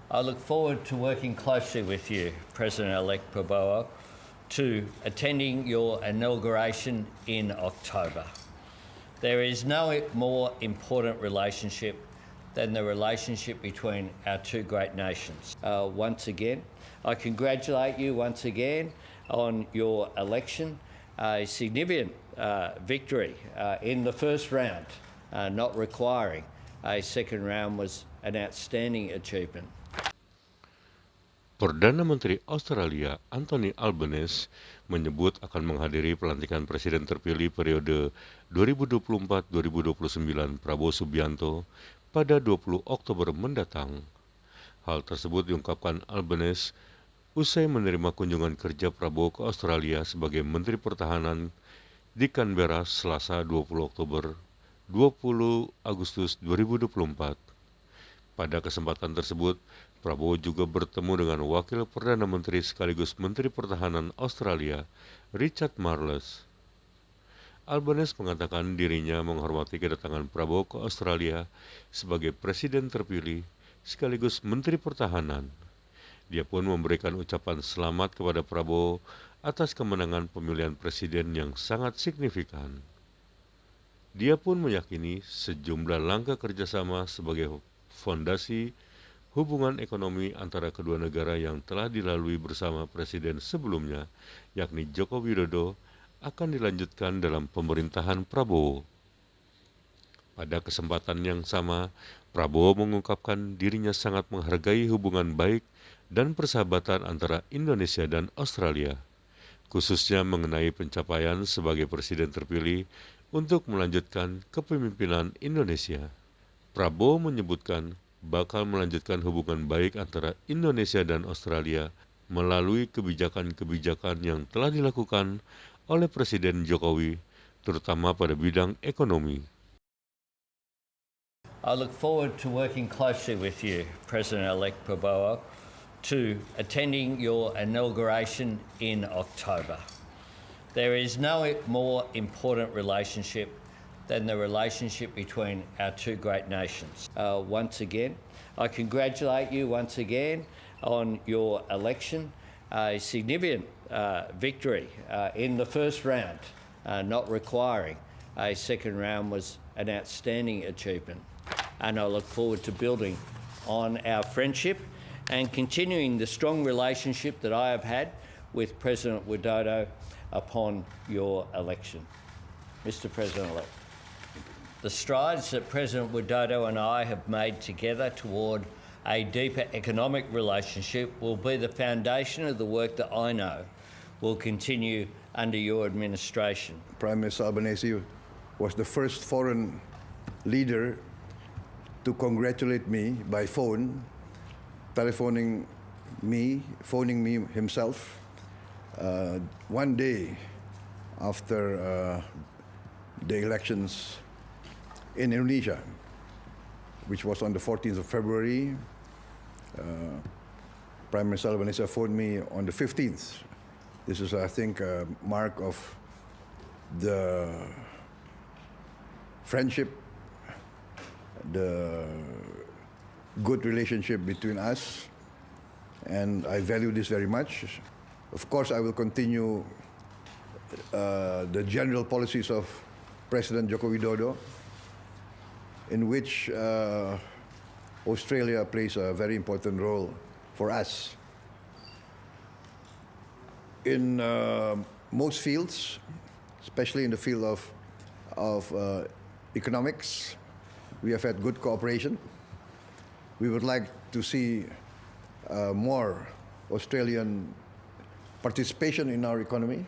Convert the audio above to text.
I look forward to working closely with you, President-elect Prabowo, to attending your inauguration in October. There is no more important relationship than the relationship between our two great nations. Once again, I congratulate you once again on your election, a significant victory in the first round, not requiring a second round was an outstanding achievement. Perdana Menteri Australia Anthony Albanese menyebut akan menghadiri pelantikan presiden terpilih periode 2024-2029 Prabowo Subianto pada 20 Oktober mendatang. Hal tersebut diungkapkan Albanese usai menerima kunjungan kerja Prabowo ke Australia sebagai Menteri Pertahanan di Canberra Selasa 20 Oktober 20 Agustus 2024. Pada kesempatan tersebut, Prabowo juga bertemu dengan Wakil Perdana Menteri sekaligus Menteri Pertahanan Australia, Richard Marles. Albanese mengatakan dirinya menghormati kedatangan Prabowo ke Australia sebagai Presiden terpilih sekaligus Menteri Pertahanan. Dia pun memberikan ucapan selamat kepada Prabowo atas kemenangan pemilihan presiden yang sangat signifikan. Dia pun meyakini sejumlah langkah kerjasama sebagai fondasi hubungan ekonomi antara kedua negara yang telah dilalui bersama presiden sebelumnya, yakni Joko Widodo, akan dilanjutkan dalam pemerintahan Prabowo. Pada kesempatan yang sama, Prabowo mengungkapkan dirinya sangat menghargai hubungan baik dan persahabatan antara Indonesia dan Australia, khususnya mengenai pencapaian sebagai presiden terpilih untuk melanjutkan kepemimpinan Indonesia. Prabowo menyebutkan bakal melanjutkan hubungan baik antara Indonesia dan Australia melalui kebijakan-kebijakan yang telah dilakukan oleh Presiden Jokowi, terutama pada bidang ekonomi. I look forward to working closely with you, President-elect Prabowo, to attending your inauguration in October. There is no more important relationship than the relationship between our two great nations. Once again, I congratulate you once again on your election, a significant victory in the first round, not requiring a second round was an outstanding achievement. And I look forward to building on our friendship and continuing the strong relationship that I have had with President Widodo upon your election. Mr. President-elect, the strides that President Widodo and I have made together toward a deeper economic relationship will be the foundation of the work that I know will continue under your administration. Prime Minister Albanese was the first foreign leader to congratulate me by phone, phoning me himself one day after the elections in Indonesia, which was on the 14th of February. Prime Minister Albanese phoned me on the 15th. This is, I think, a mark of the friendship, the good relationship between us, and I value this very much. Of course, I will continue the general policies of President Joko Widodo, in which Australia plays a very important role for us. In most fields, especially in the field of economics, we have had good cooperation. We would like to see more Australian participation in our economy.